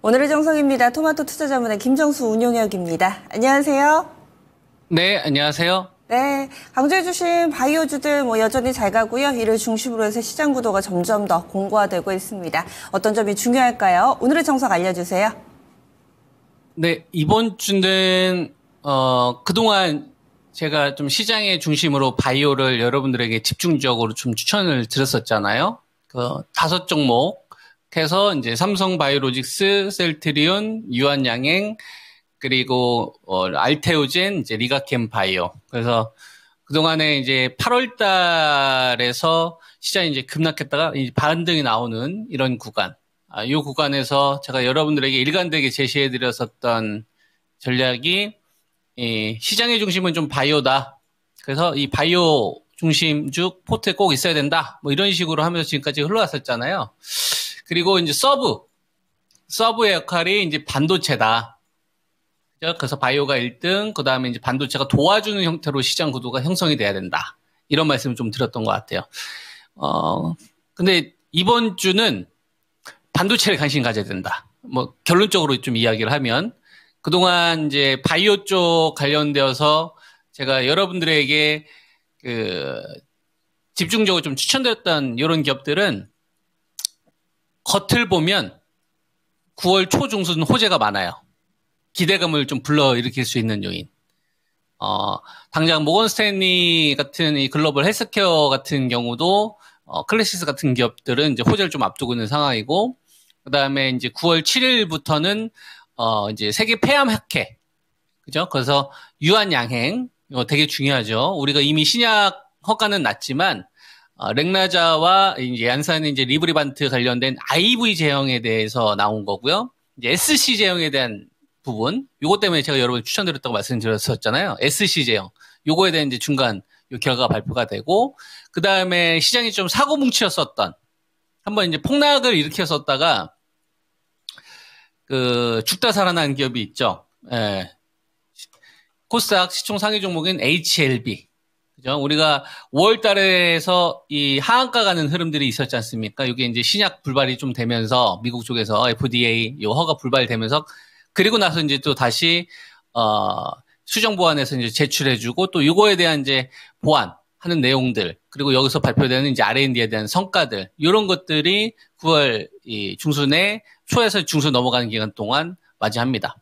오늘의 정성입니다. 토마토 투자자문의 김정수 운용역입니다. 안녕하세요. 네, 안녕하세요. 네, 강조해주신 바이오주들 여전히 잘 가고요. 이를 중심으로 해서 시장 구도가 점점 더 공고화되고 있습니다. 어떤 점이 중요할까요? 오늘의 정석 알려주세요. 네, 이번 주는 그동안 제가 좀 시장의 중심으로 바이오를 여러분들에게 집중적으로 좀 추천을 드렸었잖아요. 그 5종목 해서 이제 삼성바이오로직스, 셀트리온, 유한양행, 그리고 알테오젠, 이제 리가캠바이오. 그래서 그동안에 이제 8월 달에서 시장이 이제 급락했다가 이제 반등이 나오는 이런 구간. 이 구간에서 제가 여러분들에게 일관되게 제시해 드렸었던 전략이 시장의 중심은 좀 바이오다. 그래서 이 바이오 중심주 포트에 꼭 있어야 된다. 뭐 이런 식으로 하면서 지금까지 흘러왔었잖아요. 그리고 이제 서브의 역할이 이제 반도체다. 그래서 바이오가 1등, 그 다음에 이제 반도체가 도와주는 형태로 시장 구도가 형성이 돼야 된다. 이런 말씀을 좀 드렸던 것 같아요. 근데 이번 주는 반도체에 관심 가져야 된다. 뭐, 결론적으로 좀 이야기를 하면, 그동안 이제 바이오 쪽 관련되어서 제가 여러분들에게 집중적으로 좀 추천드렸던 이런 기업들은 겉을 보면 9월 초 중순 호재가 많아요. 기대감을 좀 불러일으킬 수 있는 요인. 당장 모건스탠리 같은 이 글로벌 헬스케어 같은 경우도, 클래시스 같은 기업들은 이제 호재를 좀 앞두고 있는 상황이고, 그 다음에 이제 9월 7일부터는, 이제 세계 폐암학회. 그죠? 그래서 유한양행. 이거 되게 중요하죠. 우리가 이미 신약 허가는 났지만, 렉나자와 이제 얀산의 이제 리브리반트 관련된 IV 제형에 대해서 나온 거고요. 이제 SC 제형에 대한 부분, 요거 때문에 제가 여러분 추천드렸다고 말씀드렸었잖아요. SC 제형. 요거에 대한 이제 중간 요 결과가 발표가 되고, 그 다음에 시장이 좀 사고뭉치였었던, 한번 이제 폭락을 일으켰었다가, 죽다 살아난 기업이 있죠. 예. 코스닥 시총 상위 종목인 HLB. 그죠? 우리가 5월 달에서 이 하한가 가는 흐름들이 있었지 않습니까? 이게 이제 신약 불발이 좀 되면서, 미국 쪽에서 FDA 요 허가 불발되면서, 그리고 나서 이제 또 다시, 수정 보완해서 이제 제출해주고, 또 요거에 대한 이제 보완하는 내용들, 그리고 여기서 발표되는 이제 R&D에 대한 성과들, 요런 것들이 9월 이 중순에, 초에서 중순 넘어가는 기간 동안 맞이합니다.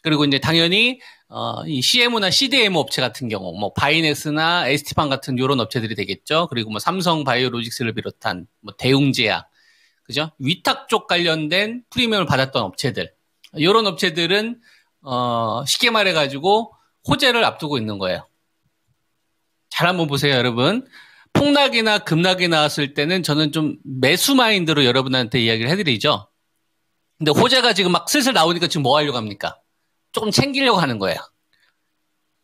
그리고 이제 당연히, 이 CMO나 CDMO 업체 같은 경우, 뭐, 바이넥스나 ST판 같은 요런 업체들이 되겠죠. 그리고 뭐, 삼성 바이오로직스를 비롯한, 뭐, 대웅제약, 그죠? 위탁 쪽 관련된 프리미엄을 받았던 업체들. 요런 업체들은, 쉽게 말해가지고, 호재를 앞두고 있는 거예요. 잘 한번 보세요, 여러분. 폭락이나 급락이 나왔을 때는 저는 좀 매수 마인드로 여러분한테 이야기를 해드리죠. 근데 호재가 지금 막 슬슬 나오니까 지금 뭐 하려고 합니까? 조금 챙기려고 하는 거예요.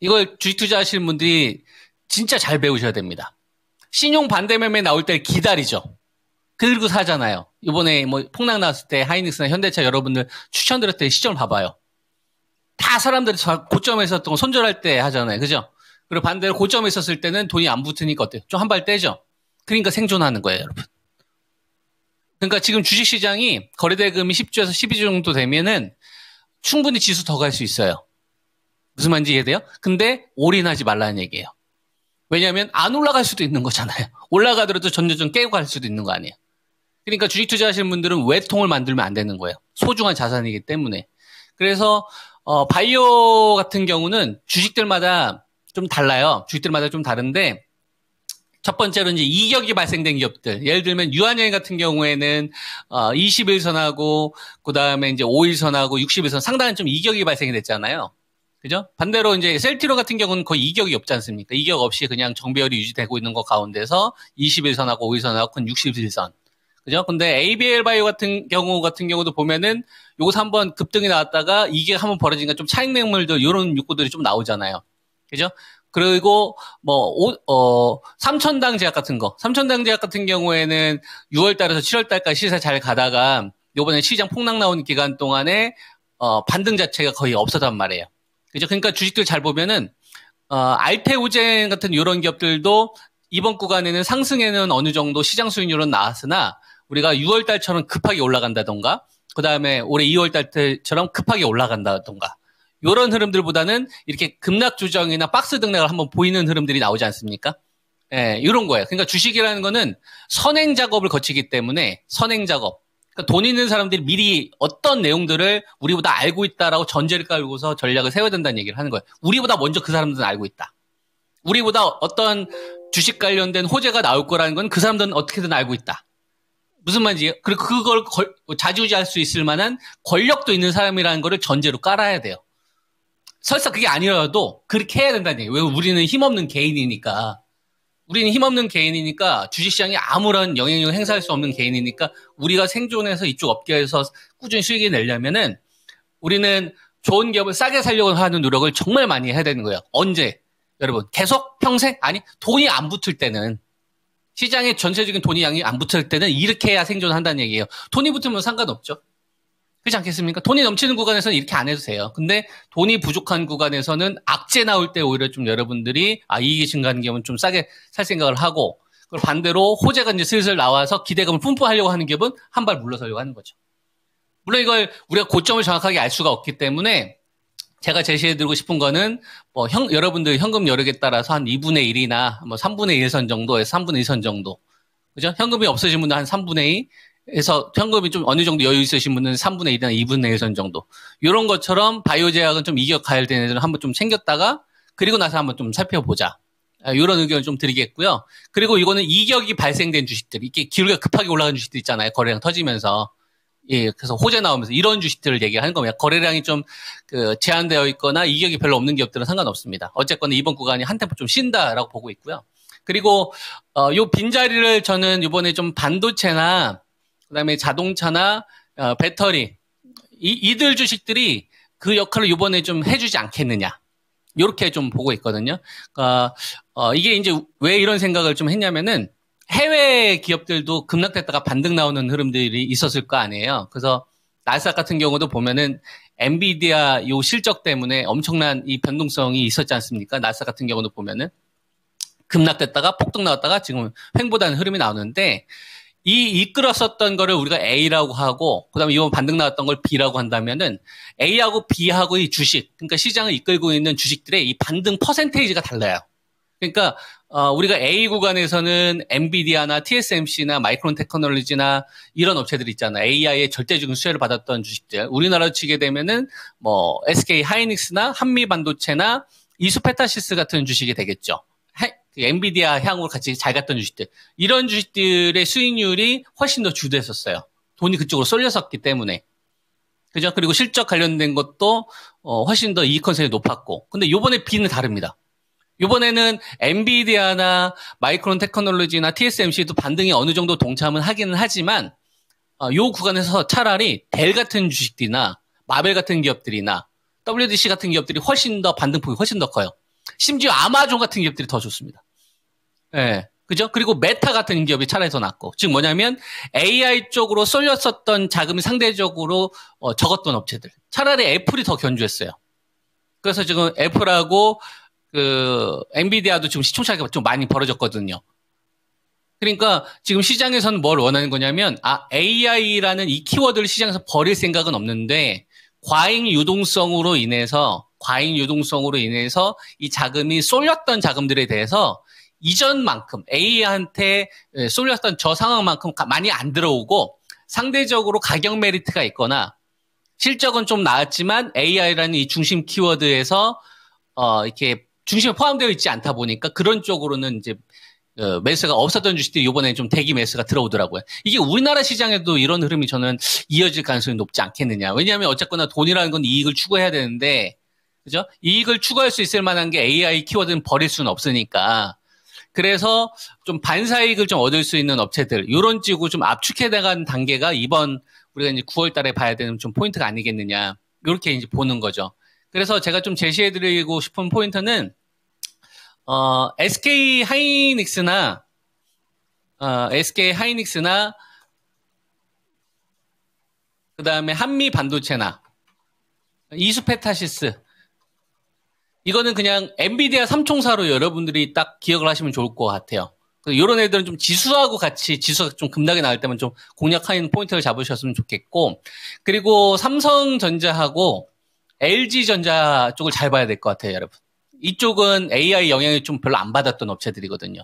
이걸 주식 투자하시는 분들이 진짜 잘 배우셔야 됩니다. 신용 반대 매매 나올 때 기다리죠. 그리고 사잖아요. 이번에 뭐 폭락 나왔을 때 하이닉스나 현대차 여러분들 추천드렸을 때 시점을 봐봐요. 다 사람들이 고점에 있었던 거 손절할 때 하잖아요. 그죠? 그리고 반대로 고점에 있었을 때는 돈이 안 붙으니까 어때요? 좀 한 발 떼죠? 그러니까 생존하는 거예요, 여러분. 그러니까 지금 주식시장이 거래대금이 10주에서 12주 정도 되면은 충분히 지수 더 갈 수 있어요. 무슨 말인지 이해돼요? 근데 올인하지 말라는 얘기예요. 왜냐하면 안 올라갈 수도 있는 거잖아요. 올라가더라도 전저점 깨고 갈 수도 있는 거 아니에요. 그러니까 주식 투자하시는 분들은 외통을 만들면 안 되는 거예요. 소중한 자산이기 때문에. 그래서 바이오 같은 경우는 주식들마다 좀 달라요. 주식들마다 좀 다른데 첫 번째로 이제 이격이 발생된 기업들. 예를 들면 유한양행 같은 경우에는 21선하고 그다음에 이제 5일선하고 60일선 상당한 좀 이격이 발생이 됐잖아요. 그죠? 반대로 이제 셀트리온 같은 경우는 거의 이격이 없지 않습니까? 이격 없이 그냥 정배열이 유지되고 있는 것 가운데서 21선하고 5일선하고 큰 61선. 그죠? 근데 ABL 바이오 같은 경우도 보면은 요것서 한번 급등이 나왔다가 이게 한번 벌어지니까 좀 차익 매물들 이런 욕구들이 좀 나오잖아요. 그죠? 그리고 삼천당 제약 같은 거. 삼천당 제약 같은 경우에는 6월 달에서 7월 달까지 시세 잘 가다가 요번에 시장 폭락 나오는 기간 동안에 반등 자체가 거의 없었단 말이에요. 그죠? 그러니까 주식들 잘 보면은 알테오젠 같은 이런 기업들도 이번 구간에는 상승에는 어느 정도 시장 수익률은 나왔으나 우리가 6월 달처럼 급하게 올라간다던가 그 다음에 올해 2월 달 때처럼 급하게 올라간다던가. 이런 흐름들보다는 이렇게 급락 조정이나 박스 등락을 한번 보이는 흐름들이 나오지 않습니까? 예, 이런 거예요. 그러니까 주식이라는 거는 선행 작업을 거치기 때문에 선행 작업. 그러니까 돈 있는 사람들이 미리 어떤 내용들을 우리보다 알고 있다라고 전제를 깔고서 전략을 세워야 된다는 얘기를 하는 거예요. 우리보다 먼저 그 사람들은 알고 있다. 우리보다 어떤 주식 관련된 호재가 나올 거라는 건 그 사람들은 어떻게든 알고 있다. 무슨 말인지, 그리고 그걸 좌지우지할 수 있을 만한 권력도 있는 사람이라는 거를 전제로 깔아야 돼요. 설사 그게 아니라도 그렇게 해야 된다는 얘기예요. 왜 우리는 힘없는 개인이니까. 우리는 힘없는 개인이니까 주식시장에 아무런 영향력을 행사할 수 없는 개인이니까 우리가 생존해서 이쪽 업계에서 꾸준히 수익을 내려면은 우리는 좋은 기업을 싸게 살려고 하는 노력을 정말 많이 해야 되는 거예요. 언제? 여러분, 계속 평생? 아니, 돈이 안 붙을 때는, 시장에 전체적인 돈이 양이 안 붙을 때는 이렇게 해야 생존한다는 얘기예요. 돈이 붙으면 상관없죠. 그렇지 않겠습니까? 돈이 넘치는 구간에서는 이렇게 안 해도 돼요. 근데 돈이 부족한 구간에서는 악재 나올 때 오히려 좀 여러분들이 이익이 증가하는 기업은 좀 싸게 살 생각을 하고, 그걸 반대로 호재가 이제 슬슬 나와서 기대감을 뿜뿜하려고 하는 기업은 한 발 물러서려고 하는 거죠. 물론 이걸 우리가 고점을 정확하게 알 수가 없기 때문에 제가 제시해드리고 싶은 거는 뭐 여러분들 현금 여력에 따라서 한 2분의 1이나 뭐 3분의 1선 정도에서 3분의 2선 정도, 그죠? 현금이 없으신 분은 한 3분의 2에서 현금이 좀 어느 정도 여유 있으신 분은 3분의 1이나 2분의 1선 정도. 이런 것처럼 바이오 제약은 좀 이격 가열된 애들은 한번 좀 챙겼다가 그리고 나서 한번 좀 살펴보자. 이런 의견을 좀 드리겠고요. 그리고 이거는 이격이 발생된 주식들, 이렇게 기울기가 급하게 올라간 주식들 있잖아요. 거래량 터지면서. 예, 그래서 호재 나오면서 이런 주식들을 얘기하는 겁니다. 거래량이 좀 제한되어 있거나 이격이 별로 없는 기업들은 상관없습니다. 어쨌거나 이번 구간이 한 템포 좀 쉰다라고 보고 있고요. 그리고 요 빈자리를 저는 이번에 좀 반도체나 그다음에 자동차나 배터리 이들 주식들이 그 역할을 이번에 좀 해주지 않겠느냐. 이렇게 좀 보고 있거든요. 이게 이제 왜 이런 생각을 좀 했냐면은 해외 기업들도 급락됐다가 반등 나오는 흐름들이 있었을 거 아니에요. 그래서 나스닥 같은 경우도 보면은 엔비디아 요 실적 때문에 엄청난 이 변동성이 있었지 않습니까? 나스닥 같은 경우도 보면은 급락됐다가 폭등 나왔다가 지금 횡보다는 흐름이 나오는데 이끌었었던 거를 우리가 A라고 하고 그다음에 이번 반등 나왔던 걸 B라고 한다면은 A하고 B하고 이 주식, 그러니까 시장을 이끌고 있는 주식들의 이 반등 퍼센테이지가 달라요. 그러니까 우리가 A 구간에서는 엔비디아나 TSMC나 마이크론 테크놀로지나 이런 업체들이 있잖아요. AI의 절대적인 수혜를 받았던 주식들. 우리나라로 치게 되면은 뭐 SK 하이닉스나 한미 반도체나 이수페타시스 같은 주식이 되겠죠. 엔비디아 향으로 같이 잘 갔던 주식들. 이런 주식들의 수익률이 훨씬 더 주도했었어요. 돈이 그쪽으로 쏠렸었기 때문에. 그죠? 그리고 실적 관련된 것도 훨씬 더 이익 컨셉이 높았고. 근데 요번에 B는 다릅니다. 이번에는 엔비디아나 마이크론 테크놀로지나 TSMC도 반등이 어느 정도 동참은 하기는 하지만 요 구간에서 차라리 델 같은 주식들이나 마벨 같은 기업들이나 WDC 같은 기업들이 훨씬 더 반등폭이 훨씬 더 커요. 심지어 아마존 같은 기업들이 더 좋습니다. 예. 그죠? 그리고 메타 같은 기업이 차라리 더 낫고. 즉 뭐냐면 AI 쪽으로 쏠렸었던 자금이 상대적으로 적었던 업체들. 차라리 애플이 더 견주했어요. 그래서 지금 애플하고 엔비디아도 지금 시총 차이가 좀 많이 벌어졌거든요. 그러니까 지금 시장에서는 뭘 원하는 거냐면, AI라는 이 키워드를 시장에서 버릴 생각은 없는데, 과잉 유동성으로 인해서 이 자금이 쏠렸던 자금들에 대해서 이전만큼 AI한테 쏠렸던 저 상황만큼 많이 안 들어오고, 상대적으로 가격 메리트가 있거나, 실적은 좀 나았지만 AI라는 이 중심 키워드에서, 이렇게 중심에 포함되어 있지 않다 보니까 그런 쪽으로는 이제 매수가 없었던 주식들이 이번에 좀 대기 매수가 들어오더라고요. 이게 우리나라 시장에도 이런 흐름이 저는 이어질 가능성이 높지 않겠느냐. 왜냐하면 어쨌거나 돈이라는 건 이익을 추구해야 되는데, 그죠? 이익을 추구할 수 있을 만한 게 AI 키워드는 버릴 수는 없으니까. 그래서 좀 반사이익을 좀 얻을 수 있는 업체들, 이런 쪽으로 좀 압축해 나가는 단계가 이번 우리가 이제 9월 달에 봐야 되는 좀 포인트가 아니겠느냐. 이렇게 이제 보는 거죠. 그래서 제가 좀 제시해드리고 싶은 포인트는, SK 하이닉스나, 그 다음에 한미 반도체나, 이수페타시스. 이거는 그냥 엔비디아 삼총사로 여러분들이 딱 기억을 하시면 좋을 것 같아요. 이런 애들은 좀 지수하고 같이 지수가 좀 급락이 나올 때만 좀 공략하는 포인트를 잡으셨으면 좋겠고, 그리고 삼성전자하고 LG전자 쪽을 잘 봐야 될 것 같아요, 여러분. 이쪽은 AI 영향을 좀 별로 안 받았던 업체들이거든요.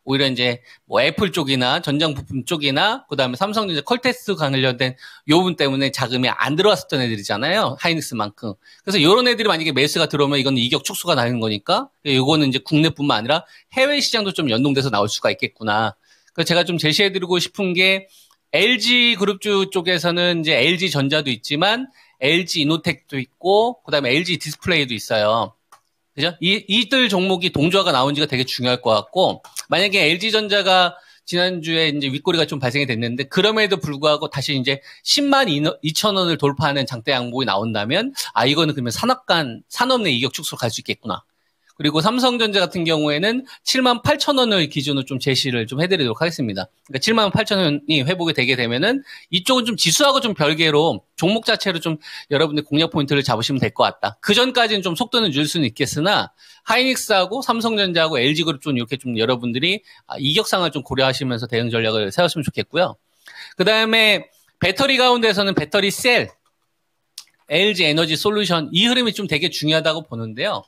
오히려 이제 뭐 애플 쪽이나 전장 부품 쪽이나 그다음에 삼성전자 컬텍스 관련된 요 부분 때문에 자금이 안 들어왔었던 애들이잖아요. 하이닉스만큼. 그래서 이런 애들이 만약에 매수가 들어오면 이건 이격 축소가 나는 거니까 이거는 이제 국내뿐만 아니라 해외 시장도 좀 연동돼서 나올 수가 있겠구나. 그래서 제가 좀 제시해드리고 싶은 게 LG 그룹주 쪽에서는 이제 LG 전자도 있지만 LG 이노텍도 있고 그다음에 LG 디스플레이도 있어요. 그죠? 이들 종목이 동조화가 나온 지가 되게 중요할 것 같고, 만약에 LG전자가 지난주에 이제 윗꼬리가 좀 발생이 됐는데, 그럼에도 불구하고 다시 이제 10만 2천 원을 돌파하는 장대 양봉이 나온다면, 이거는 그러면 산업 내 이격 축소로 갈 수 있겠구나. 그리고 삼성전자 같은 경우에는 7만 8천 원을 기준으로 좀 제시를 좀 해드리도록 하겠습니다. 그러니까 7만 8천 원이 회복이 되게 되면은 이쪽은 좀 지수하고 좀 별개로 종목 자체로 좀 여러분들 공략 포인트를 잡으시면 될 것 같다. 그 전까지는 좀 속도는 줄 수는 있겠으나 하이닉스하고 삼성전자하고 LG그룹 좀 이렇게 좀 여러분들이 이격상을 좀 고려하시면서 대응 전략을 세웠으면 좋겠고요. 그 다음에 배터리 가운데서는 배터리 셀, LG 에너지 솔루션 이 흐름이 좀 되게 중요하다고 보는데요.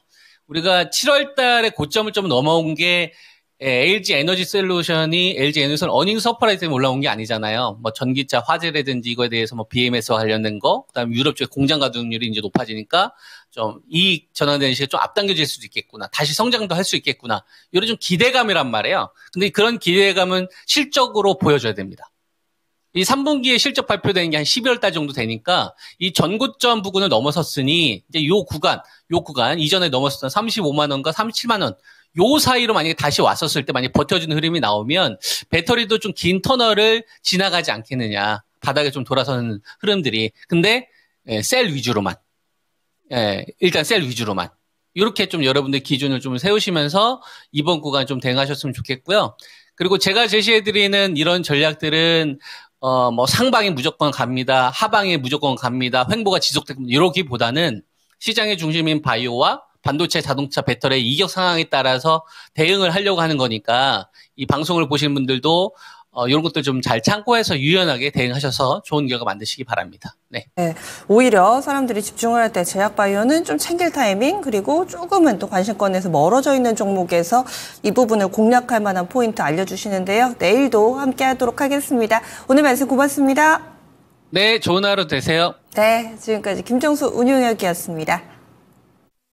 우리가 7월 달에 고점을 좀 넘어온 게 LG 에너지 솔루션이 LG 에너지솔 어닝 서프라이즈 때문에 올라온 게 아니잖아요. 뭐 전기차 화재라든지 이거에 대해서 뭐 BMS와 관련된 거, 그다음에 유럽 쪽에 공장 가동률이 이제 높아지니까 좀 이익 전환되는 시기가 좀 앞당겨질 수도 있겠구나. 다시 성장도 할 수 있겠구나. 이런 좀 기대감이란 말이에요. 근데 그런 기대감은 실적으로 보여줘야 됩니다. 이 3분기에 실적 발표되는 게 한 12월 달 정도 되니까 이 전고점 부근을 넘어섰으니 이제 요 구간 이전에 넘었었던 35만 원과 37만 원 요 사이로 만약에 다시 왔었을 때 만약에 버텨주는 흐름이 나오면 배터리도 좀 긴 터널을 지나가지 않겠느냐. 바닥에 좀 돌아서는 흐름들이. 근데 셀 위주로만. 일단 셀 위주로만. 이렇게 좀 여러분들 기준을 좀 세우시면서 이번 구간 좀 대응하셨으면 좋겠고요. 그리고 제가 제시해드리는 이런 전략들은 뭐 상방에 무조건 갑니다. 하방에 무조건 갑니다. 횡보가 지속됩니다. 이러기보다는 시장의 중심인 바이오와 반도체, 자동차, 배터리의 이격 상황에 따라서 대응을 하려고 하는 거니까 이 방송을 보시는 분들도 이런 것들 좀 잘 참고해서 유연하게 대응하셔서 좋은 결과 만드시기 바랍니다. 네. 네, 오히려 사람들이 집중을 할 때 제약바이오는 좀 챙길 타이밍 그리고 조금은 또 관심권에서 멀어져 있는 종목에서 이 부분을 공략할 만한 포인트 알려주시는데요. 내일도 함께하도록 하겠습니다. 오늘 말씀 고맙습니다. 네, 좋은 하루 되세요. 네, 지금까지 김정수 운용혁이었습니다.